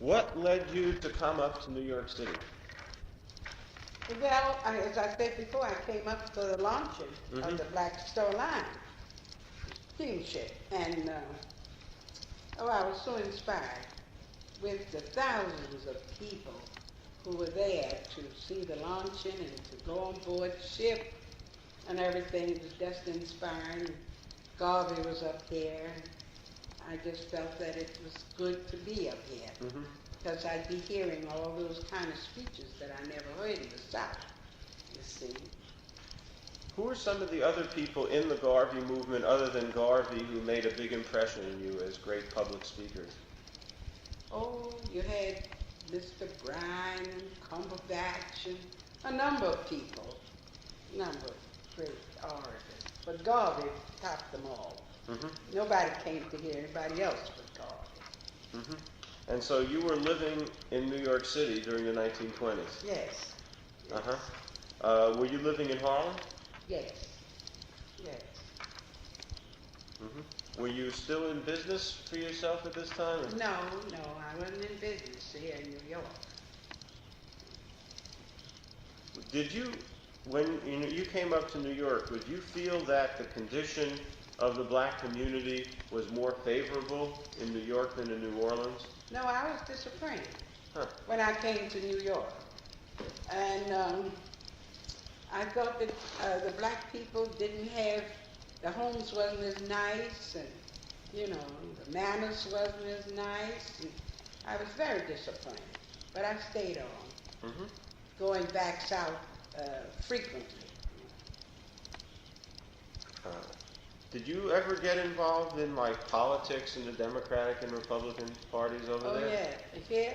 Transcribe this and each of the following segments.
What led you to come up to New York City? Well, as I said before, I came up for the launching of the Black Star Line steamship, and I was so inspired with the thousands of people who were there to see the launching and to go on board the ship and everything. It was just inspiring. Garvey was up there. I just felt that it was good to be up here because I'd be hearing all those kind of speeches that I never heard in the South, you see. Who are some of the other people in the Garvey movement other than Garvey who made a big impression on you as great public speakers? Oh, you had Mr. Bryan and Cumberbatch and a number of people, number of great orators. But Garvey topped them all. Nobody came to hear anybody else but Garvey. And so you were living in New York City during the 1920s? Yes. Were you living in Harlem? Yes. Yes. Were you still in business for yourself at this time? Or? No, I wasn't in business here in New York. Did you, when you came up to New York, would you feel that the condition of the black community was more favorable in New York than in New Orleans? No, I was disappointed when I came to New York. And I thought that the black people didn't have, the homes wasn't as nice, and, you know, the manners wasn't as nice. And I was very disappointed. But I stayed on, going back south frequently. Did you ever get involved in, like, politics in the Democratic and Republican parties over there? Oh, yeah. Here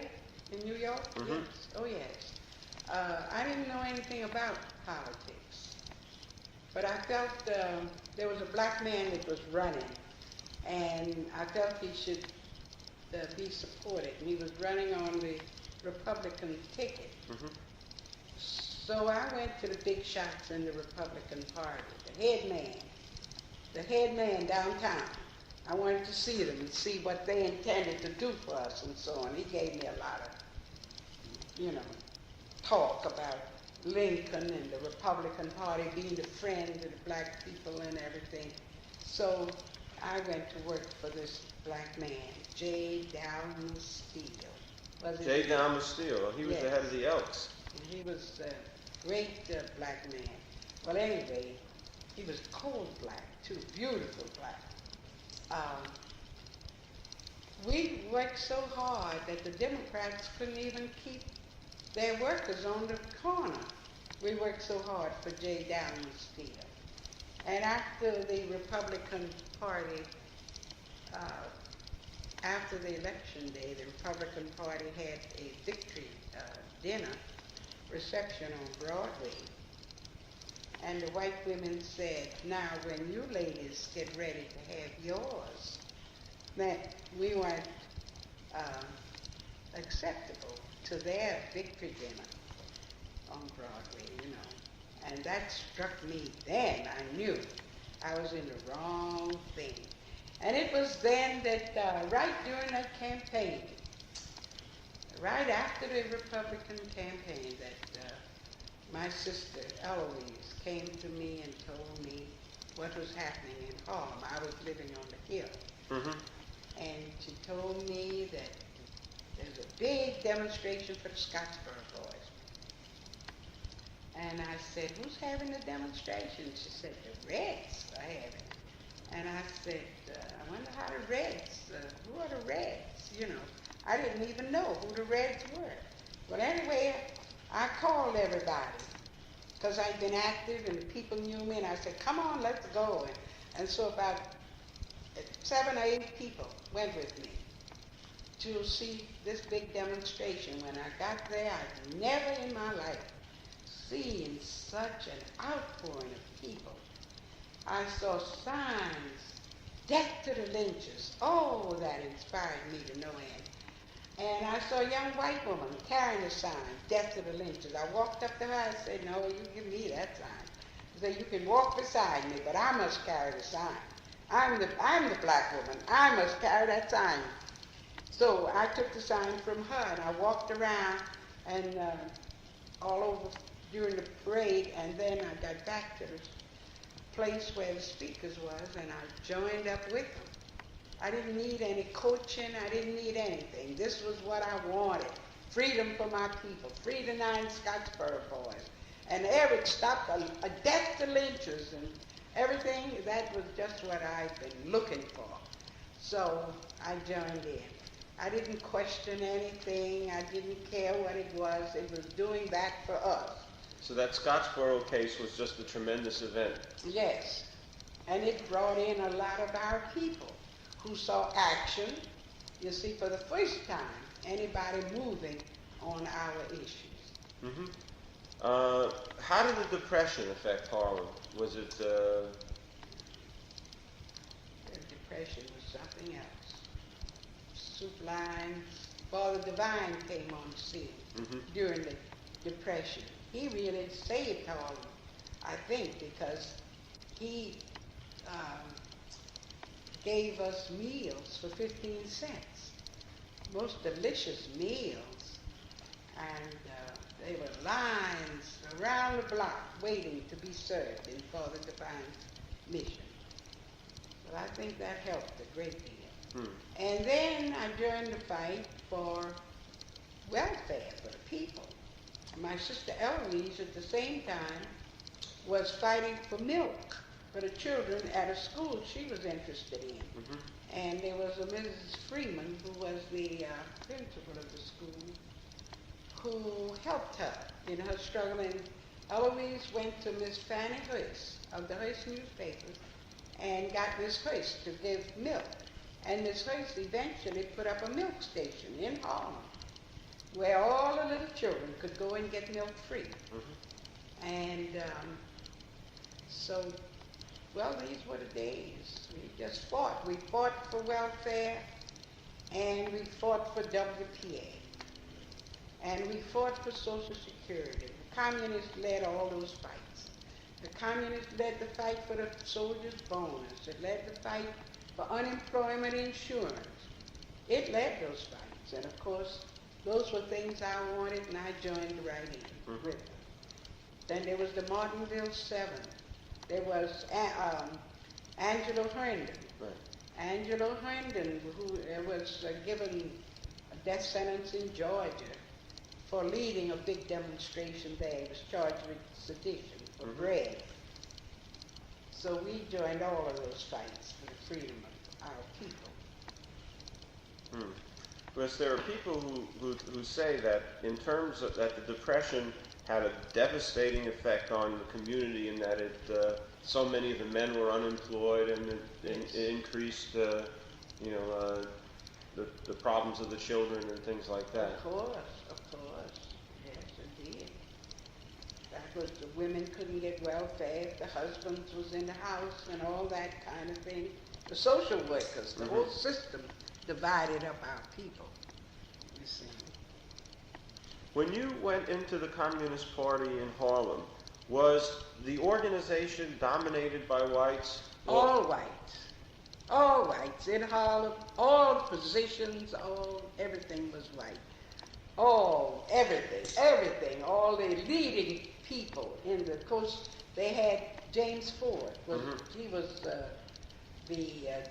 in New York? Yes. Oh, yes. I didn't know anything about politics, but I felt there was a black man that was running, and I felt he should be supported. And he was running on the Republican ticket. So I went to the big shots in the Republican Party, the head man downtown. I wanted to see them and see what they intended to do for us and so on. He gave me a lot of, you know, talk about Lincoln and the Republican Party being the friend of the black people and everything. So I went to work for this black man, J. Dowden Steele. J. Dowden Steele. He was the head of the Elks. And he was a great black man. Well, anyway, he was cold black, too, beautiful black. We worked so hard that the Democrats couldn't even keep their workers on the corner. We worked so hard for J. Dowden Steele. And after the Republican Party, after the election day, the Republican Party had a victory dinner reception on Broadway. And the white women said, now when you ladies get ready to have yours, that we weren't acceptable to their victory dinner on Broadway, you know. And that struck me then. I knew I was in the wrong thing. And it was then that right during that campaign, right after the Republican campaign, that my sister Eloise came to me and told me what was happening in Harlem. I was living on the hill. And she told me that there's a big demonstration for the Scottsboro boys. And I said, who's having the demonstration? She said, the Reds are having it. And I said, I wonder how the Reds, who are the Reds? You know, I didn't even know who the Reds were. Well, anyway, I called everybody because I'd been active and the people knew me, and I said, come on, let's go. And so about 7 or 8 people went with me to see this big demonstration. When I got there, I'd never in my life seen such an outpouring of people. I saw signs, death to the lynchers. Oh, that inspired me to no end. And I saw a young white woman carrying a sign, death to the lynchers. I walked up to her and said, no, you give me that sign. I said, you can walk beside me, but I must carry the sign. I'm the black woman. I must carry that sign. So I took the sign from her, and I walked around and all over during the parade, and then I got back to the place where the speakers was, and I joined up with them. I didn't need any coaching. I didn't need anything. This was what I wanted. Freedom for my people. Free the 9 Scottsboro boys. And Eric stopped a death to lynchers and everything. That was just what I've been looking for. So I joined in. I didn't question anything. I didn't care what it was. It was doing that for us. So that Scottsboro case was just a tremendous event. Yes. And it brought in a lot of our people who saw action, you see, for the first time, anybody moving on our issues. Mm-hmm. How did the Depression affect Harlem? Was it... The Depression was something else. Soup lines. Father Divine came on the scene during the Depression. He really saved Harlem, I think, because he gave us meals for 15 cents. Most delicious meals. And there were lines around the block waiting to be served in Father Divine's mission. So I think that helped a great deal. And then I joined the fight for welfare for the people. My sister Eloise at the same time was fighting for milk for the children at a school she was interested in. And there was a Mrs. Freeman, who was the principal of the school, who helped her in her struggle. And Eloise went to Miss Fanny Hearst of the Hearst newspaper and got Miss Hearst to give milk. And Miss Hearst eventually put up a milk station in Harlem where all the little children could go and get milk free. And so, well, these were the days. We just fought. We fought for welfare, and we fought for WPA, and we fought for Social Security. The communists led all those fights. The communists led the fight for the soldiers' bonus. It led the fight for unemployment insurance. It led those fights, and of course, those were things I wanted, and I joined right in with them. Then there was the Martinville 7. There was Angelo Herndon. Right. Angelo Herndon, who was given a death sentence in Georgia for leading a big demonstration there. He was charged with sedition for bread. So we joined all of those fights for the freedom of our people. Because there are people who say that in terms of that the Depression had a devastating effect on the community in that it so many of the men were unemployed, and it increased the problems of the children and things like that. Of course, yes, indeed. That was the women couldn't get welfare if the husbands was in the house and all that kind of thing. The social workers, the whole system divided up our people, you see. When you went into the Communist Party in Harlem, was the organization dominated by whites? All whites in Harlem, all positions, everything was white. Everything, all the leading people in the coast. They had James Ford, he was the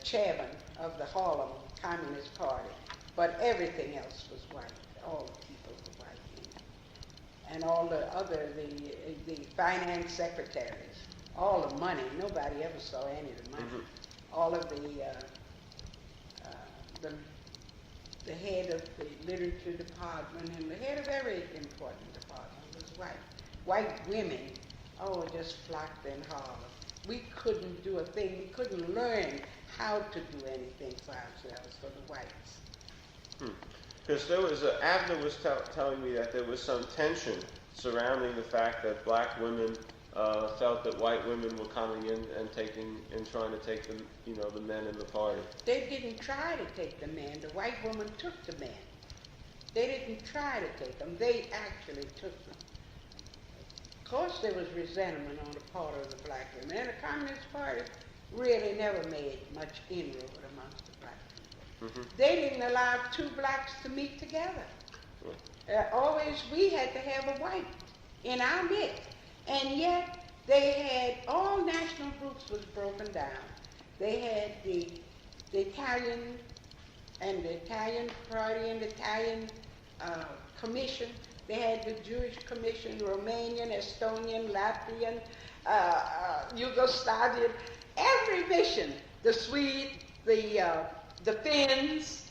chairman of the Harlem Communist Party, but everything else was white. All the people were white. And all the other, the finance secretaries, all the money, nobody ever saw any of the money. All of the head of the literature department and the head of every important department was white. White women, just flocked in Harlem. We couldn't do a thing. We couldn't learn how to do anything for ourselves, for the whites. Because there was Abner was telling me that there was some tension surrounding the fact that black women felt that white women were coming in and trying to take the men in the party. They didn't try to take the men. The white woman took the men. They didn't try to take them. They actually took them. Of course, there was resentment on the part of the black women, and the Communist Party really never made much inroad amongst the black people. They didn't allow two blacks to meet together. Always we had to have a white in our midst. And yet they had, all national groups was broken down. They had the Italian and the Italian Party and the Italian Commission. They had the Jewish Commission, Romanian, Estonian, Latvian, Yugoslavian, every mission, the Swede, the Finns,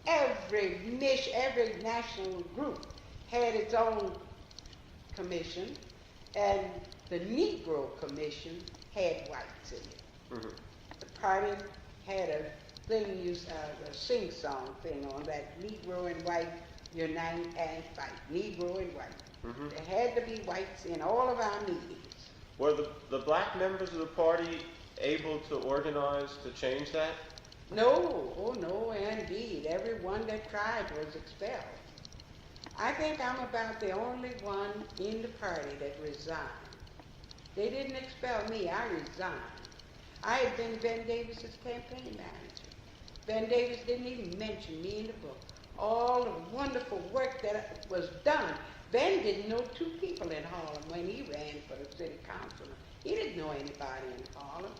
every mission, every national group had its own commission, and the Negro Commission had whites in it. The party had a thing, a sing-song thing on that, Negro and white unite and fight, Negro and white. There had to be whites in all of our meetings. Were the black members of the party able to organize to change that? No, oh no, indeed. Everyone that tried was expelled. I think I'm about the only one in the party that resigned. They didn't expel me, I resigned. I had been Ben Davis's campaign manager. Ben Davis didn't even mention me in the book. All the wonderful work that was done. Ben didn't know two people in Harlem when he ran for the city council. He didn't know anybody in Harlem.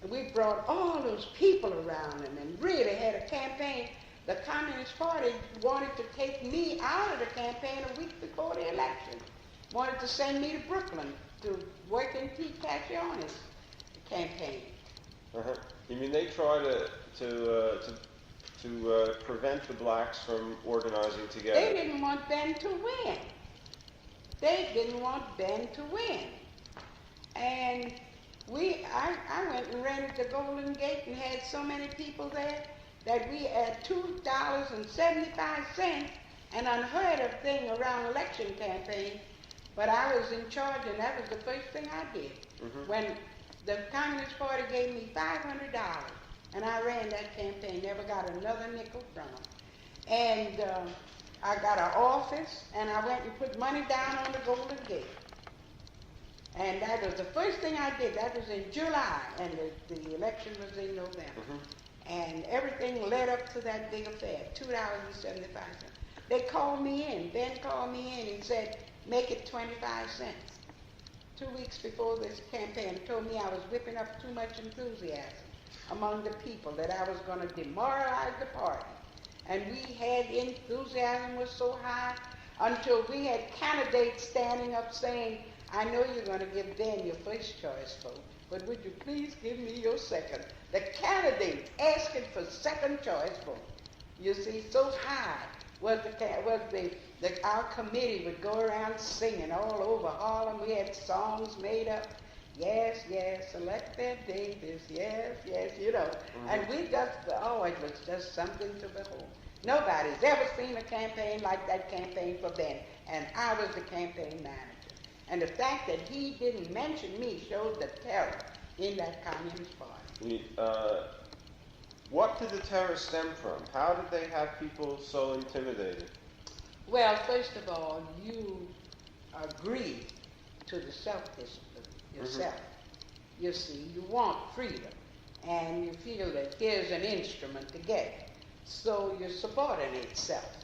And we brought all those people around him and really had a campaign. The Communist Party wanted to take me out of the campaign a week before the election. Wanted to send me to Brooklyn to work in Pete Caccioni's campaign. You mean they tried to prevent the blacks from organizing together? They didn't want Ben to win. They didn't want Ben to win. And I went and rented the Golden Gate and had so many people there that we had $2.75, an unheard of thing around election campaign, but I was in charge and that was the first thing I did. When the Communist Party gave me $500 and I ran that campaign, never got another nickel from them. And I got an office and I went and put money down on the Golden Gate. And that was the first thing I did. That was in July, and the election was in November. And everything led up to that big affair, $2.75. They called me in. Ben called me in and said, make it 25 cents. 2 weeks before this campaign, he told me I was whipping up too much enthusiasm among the people, that I was going to demoralize the party. And we had enthusiasm was so high until we had candidates standing up saying, I know you're going to give Ben your first choice vote, but would you please give me your second? The candidates asking for second choice vote. You see, so high was our committee would go around singing all over Harlem. We had songs made up. Yes, yes, elect Ben Davis. Yes, yes, you know. And we just, oh, it was just something to behold. Nobody's ever seen a campaign like that campaign for Ben, and I was the campaign manager. And the fact that he didn't mention me showed the terror in that Communist Party. What did the terror stem from? How did they have people so intimidated? Well, first of all, you agree to the self-discipline yourself. You see, you want freedom, and you feel that here's an instrument to get it. So you subordinate self.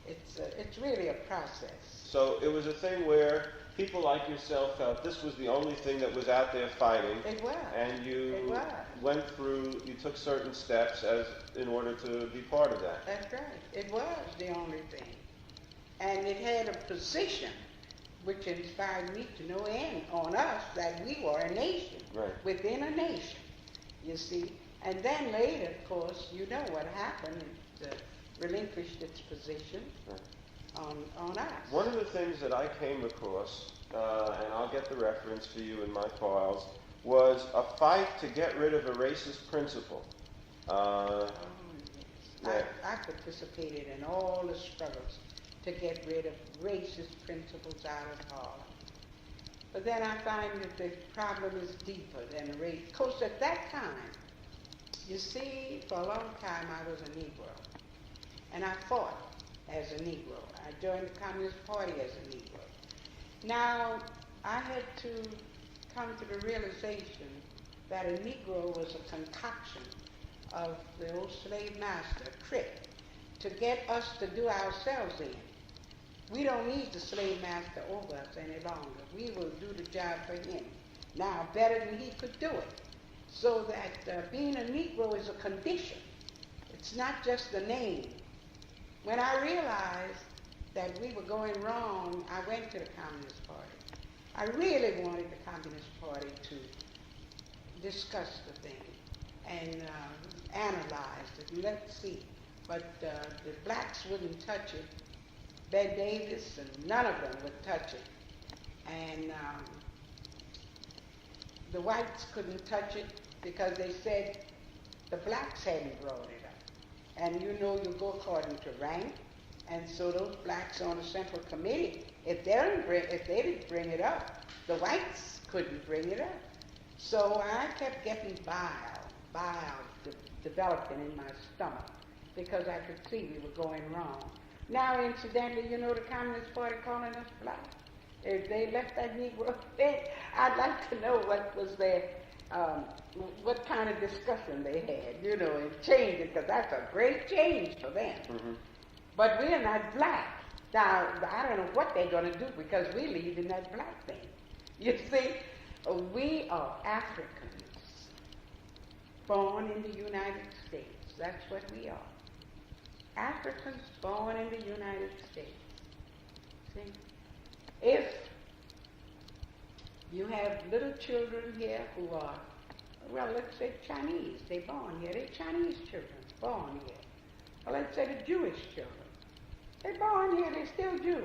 It's really a process. So it was a thing where people like yourself felt this was the only thing that was out there fighting. It was. And you went through, you took certain steps in order to be part of that. That's right. It was the only thing. And it had a position which inspired me to know on us that we were a nation within a nation, you see. And then later, of course, you know what happened. It relinquished its position. On us. One of the things that I came across, and I'll get the reference for you in my files, was a fight to get rid of a racist principle. Yes. I participated in all the struggles to get rid of racist principles out of Harlem. But then I find that the problem is deeper than race. Of course, at that time, you see, for a long time I was a Negro. And I fought as a Negro. I joined the Communist Party as a Negro. Now, I had to come to the realization that a Negro was a concoction of the old slave master, a trick to get us to do ourselves in. We don't need the slave master over us any longer. We will do the job for him now better than he could do it. So that being a Negro is a condition. It's not just the name. When I realized that we were going wrong, I went to the Communist Party. I really wanted the Communist Party to discuss the thing and analyze it and let's see. But the blacks wouldn't touch it. Ben Davis and none of them would touch it. And the whites couldn't touch it because they said the blacks hadn't brought it up. And you know you go according to rank. And so those blacks on the Central Committee, if they didn't bring it up, the whites couldn't bring it up. So I kept getting bile developing in my stomach because I could see we were going wrong. Now, incidentally, you know the Communist Party calling us black. If they left that Negro dead, I'd like to know what was their, what kind of discussion they had, you know, and change it, because that's a great change for them. Mm-hmm. But we're not black. Now, I don't know what they're going to do because we lead in that black thing. You see, we are Africans born in the United States. That's what we are. Africans born in the United States. See? If you have little children here who are, well, let's say Chinese, they're born here. They're Chinese children born here. Or let's say the Jewish children. They're born here, they're still Jews.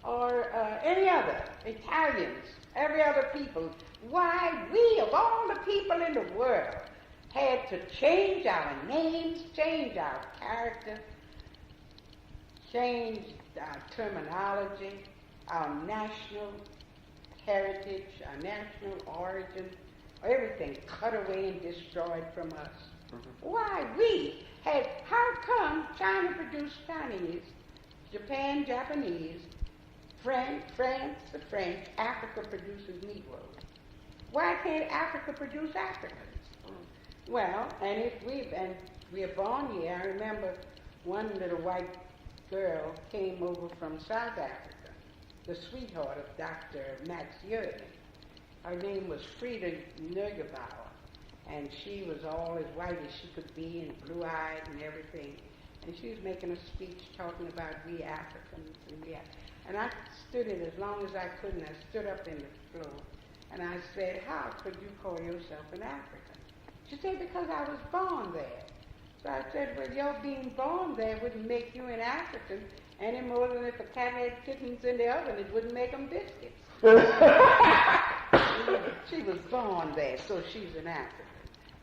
Or any other, Italians, every other people. Why we, of all the people in the world, had to change our names, change our character, change our terminology, our national heritage, our national origin, everything cut away and destroyed from us. Mm-hmm. Why we had, how come China produced Chinese, Japan, Japanese, France, the French, Africa produces Negroes? Why can't Africa produce Africans? Well, and if we are born here, I remember one little white girl came over from South Africa, the sweetheart of Dr. Max Jurgen. Her name was Frida Neugebauer, and she was all as white as she could be and blue-eyed and everything. And she was making a speech talking about we Africans and I stood it as long as I could, and I stood up in the floor, and I said, how could you call yourself an African? She said, because I was born there. So I said, well, your being born there wouldn't make you an African any more than if a cat had kittens in the oven, it wouldn't make them biscuits. She was born there, so she's an African.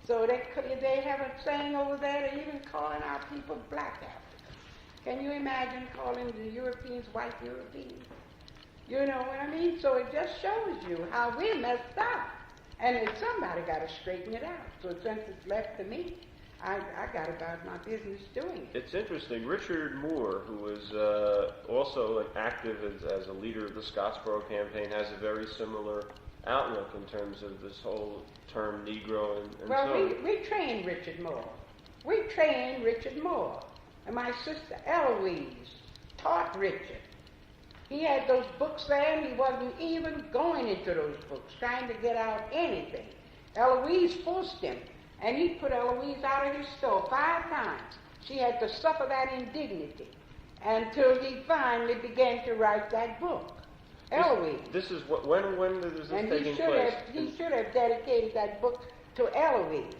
So they have a saying over there, they're even calling our people black Africans. Can you imagine calling the Europeans white Europeans? You know what I mean? So it just shows you how we're messed up. And somebody got to straighten it out. So since it's left to me, I got about my business doing it. It's interesting. Richard Moore, who was also active as a leader of the Scottsboro campaign, has a very similar outlook in terms of this whole term Negro and well, so on. we trained Richard Moore. We trained Richard Moore. And my sister Eloise taught Richard. He had those books there, and he wasn't even going into those books, trying to get out anything. Eloise forced him, and he put Eloise out of his store 5 times. She had to suffer that indignity until he finally began to write that book. Eloise. This is when is this taking place? And he should have dedicated that book to Eloise.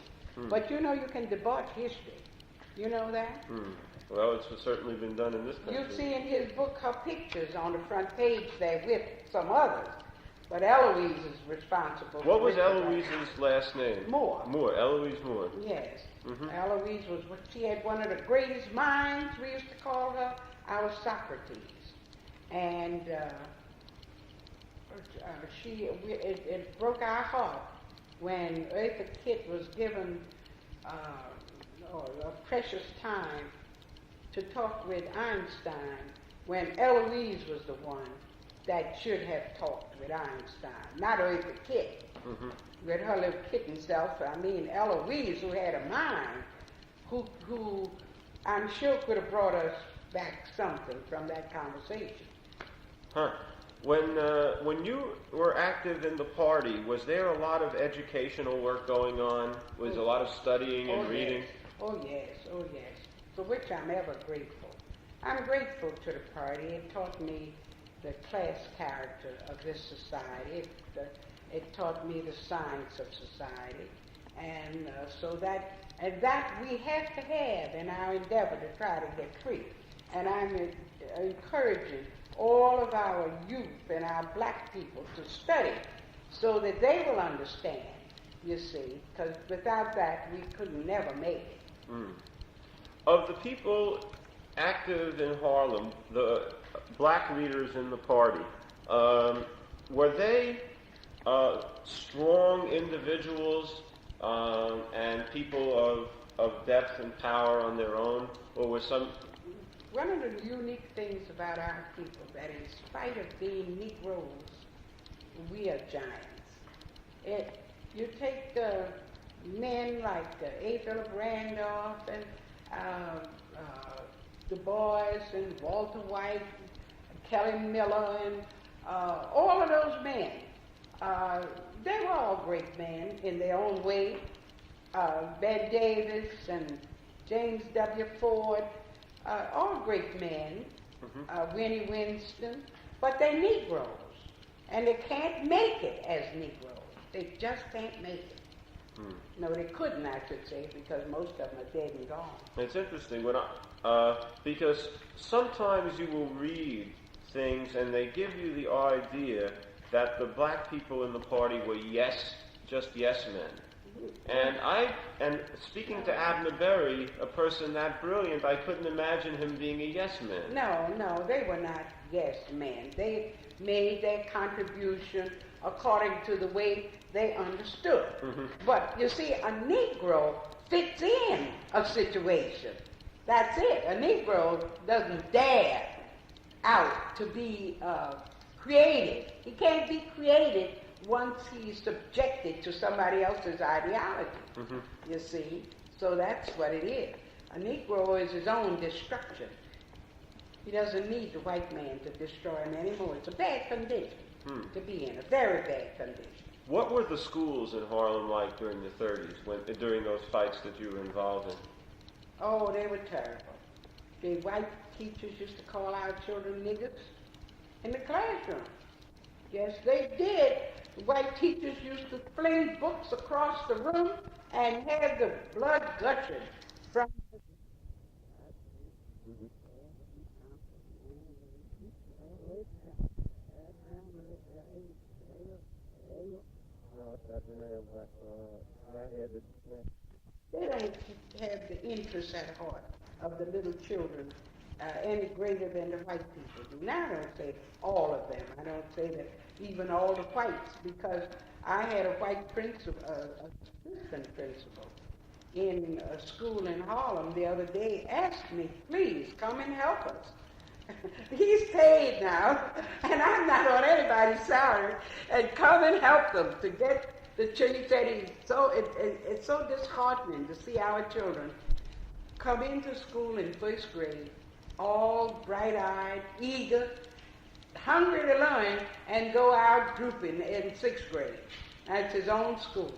But you know you can debauch history. You know that? Well, it's certainly been done in this country. You see in his book her pictures on the front page there with some others. But Eloise is responsible. What was Eloise's last name? Moore. Moore. Eloise Moore. Yes. Eloise was, she had one of the greatest minds, we used to call her our Socrates. And it broke our heart when Eartha Kitt was given a precious time to talk with Einstein when Eloise was the one that should have talked with Einstein, not Eartha Kitt. With her little kitten self, I mean Eloise, who had a mind, who I'm sure could have brought us back something from that conversation. Huh. When you were active in the party, was there a lot of educational work going on? Was a lot of studying and reading? Yes. Oh yes, for which I'm ever grateful. I'm grateful to the party. It taught me the class character of this society. It taught me the science of society, and that we have to have in our endeavor to try to get free. And I'm encouraging all of our youth and our black people to study so that they will understand, you see, because without that we could never make it. Mm. Of the people active in Harlem, the black leaders in the party, were they strong individuals and people of depth and power on their own, or were some... One of the unique things about our people, that in spite of being Negroes, we are giants. You take men like A. Philip Randolph and Du Bois and Walter White, Kelly Miller, and all of those men. They were all great men in their own way. Ben Davis and James W. Ford, all great men, Winnie Winston, but they're Negroes, and they can't make it as Negroes. They just can't make it. No, they couldn't, I should say, because most of them are dead and gone. It's interesting because sometimes you will read things and they give you the idea that the black people in the party were just yes men. And speaking to Abner Berry, a person that brilliant, I couldn't imagine him being a yes man. No, they were not yes men. They made their contribution according to the way they understood. But you see, a Negro fits in a situation. That's it. A Negro doesn't dare out to be creative. He can't be creative once he's subjected to somebody else's ideology, you see. So that's what it is. A Negro is his own destruction. He doesn't need the white man to destroy him anymore. It's a bad condition to be in, a very bad condition. What were the schools in Harlem like during the 30s, during those fights that you were involved in? Oh, they were terrible. The white teachers used to call our children niggers in the classroom. Yes, they did. The white teachers used to fling books across the room and have the blood gushing from They don't have the interest at heart of the little children any greater than the white people do. Now, I don't say all of them. I don't say that even all the whites, because I had a white principal, assistant principal in a school in Harlem the other day, asked me, please come and help us. He's paid now, and I'm not on anybody's salary, and come and help them to get the children. He said it's so disheartening to see our children come into school in first grade, all bright-eyed, eager, hungry to learn, and go out drooping in sixth grade. That's his own school.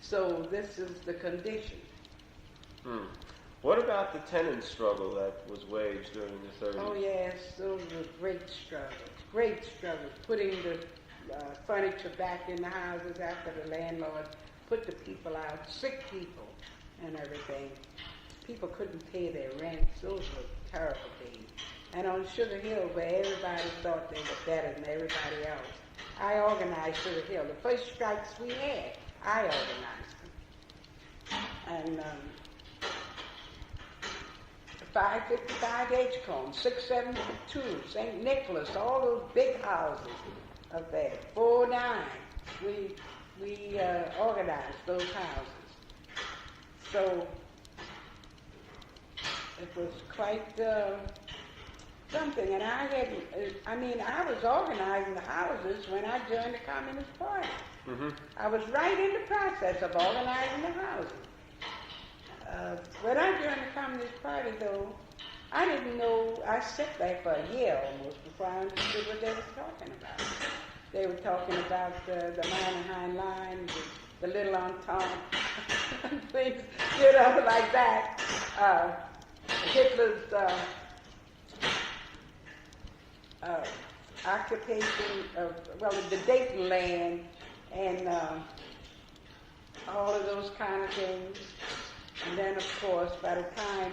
So this is the condition. What about the tenant struggle that was waged during the 30s? Oh yes, those were great struggles, putting the furniture back in the houses after the landlord put the people out, sick people and everything. People couldn't pay their rents. Those were terrible days. And on Sugar Hill, where everybody thought they were better than everybody else, I organized Sugar Hill. The first strikes we had, I organized them. And 555 Edgecombe, 672, St. Nicholas, all those big houses up there, 49, we organized those houses. So it was quite something, and I was organizing the houses when I joined the Communist Party. I was right in the process of organizing the houses. When I joined the Communist Party, though, I didn't know, I sat there for a year almost before I understood what they were talking about. They were talking about the Mannerheim line, the little entente, things, you know, like that. Hitler's occupation of, well, the Dayton land, and all of those kind of things. And then, of course, by the time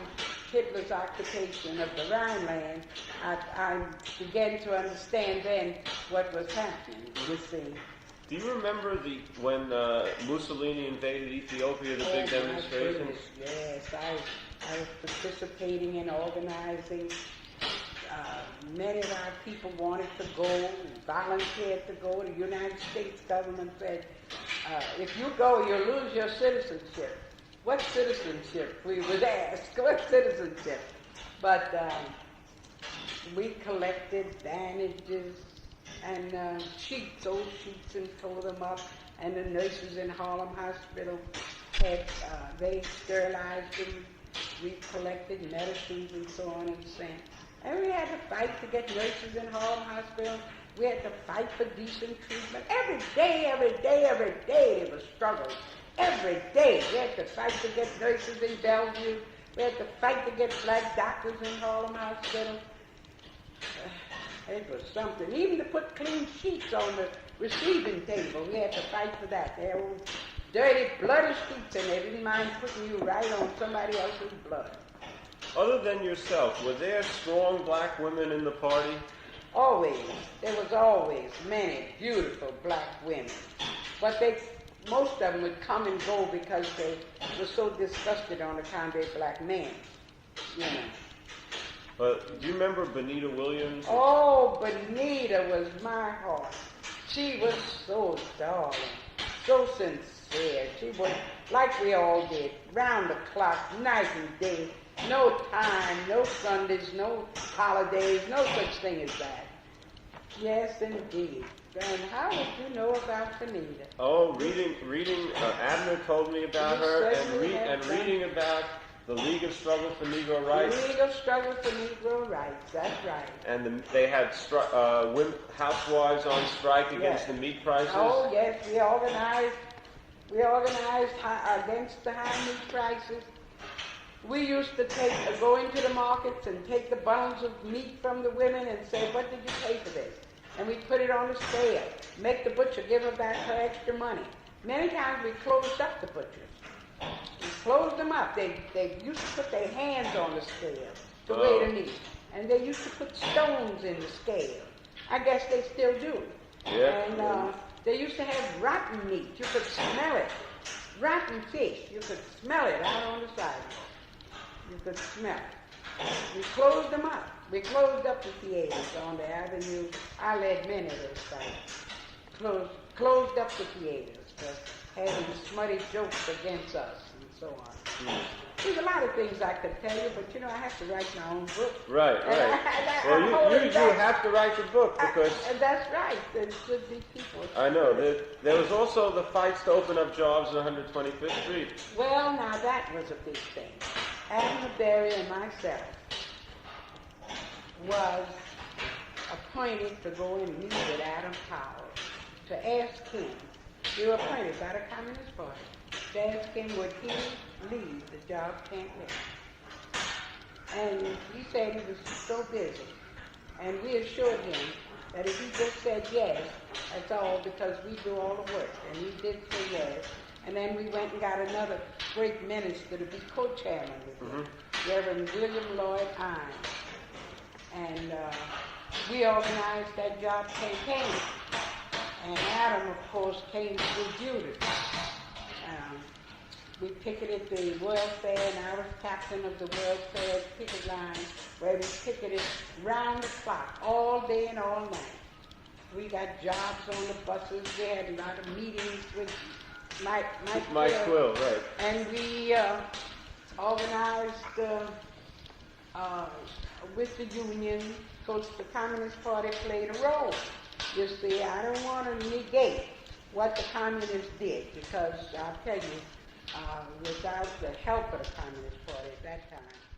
Hitler's occupation of the Rhineland, I began to understand then what was happening, you see. Do you remember when Mussolini invaded Ethiopia, the big demonstrations? Yes, I was participating in organizing. Many of our people wanted to go, volunteered to go. The United States government said, if you go, you'll lose your citizenship. What citizenship? We would ask, what citizenship? But we collected bandages and sheets, old sheets, and tore them up. And the nurses in Harlem Hospital they sterilized them. We collected medicines and so on and sent. And we had to fight to get nurses in Harlem Hospital. We had to fight for decent treatment. Every day, there was struggle. Every day. We had to fight to get nurses in Bellevue. We had to fight to get black doctors in Harlem Hospital. It was something. Even to put clean sheets on the receiving table, we had to fight for that. They were dirty, bloody sheets, and they didn't mind putting you right on somebody else's blood. Other than yourself, were there strong black women in the party? Always. There was always many beautiful black women. But most of them would come and go because they were so disgusted on account of their black men, you know. Do you remember Benita Williams? Oh, Benita was my heart. She was so darling, so sincere. She was, like we all did, round the clock, night and day. No time, no Sundays, no holidays, no such thing as that. Yes, indeed. And how did you know about Benita? Oh, reading. Abner told me about her, and reading about the League of Struggle for Negro Rights. The League of Struggle for Negro Rights. That's right. And they had housewives on strike against the meat prices. Oh yes, we organized against the high meat prices. We used to go into the markets and take the bundles of meat from the women and say, what did you pay for this? And we put it on the scale. Make the butcher give her back her extra money. Many times we closed up the butchers. We closed them up. They used to put their hands on the scale to weigh the meat. And they used to put stones in the scale. I guess they still do. Yeah. And they used to have rotten meat. You could smell it. Rotten fish. You could smell it out on the sidewalk. You could smell it. We closed them up. We closed up the theaters on the avenue. I led many of those fights. Closed up the theaters for having smutty jokes against us and so on. There's a lot of things I could tell you, but I have to write my own book. Right. Well, you do have to write the book because... that's right. There should be people. I know. There was also the fights to open up jobs on 125th Street. Well, now that was a big thing. Admiral Berry and myself was appointed to go and meet with Adam Powell to ask him. We were appointed by the Communist Party to ask him would he leave the job camp there. And he said he was so busy. And we assured him that if he just said yes, that's all, because we do all the work. And he did say yes. And then we went and got another great minister to be co-chairman with him, Reverend William Lloyd Hines. And we organized that job campaign. And Adam, of course, came through Judas. We picketed the World Fair, and I was captain of the World Fair picket line, where we picketed round the clock, all day and all night. We got jobs on the buses. We had a lot of meetings with Mike Quill, right. And we organized with the union, because the Communist Party played a role. You see, I don't want to negate what the communists did, because I'll tell you, without the help of the Communist Party at that time.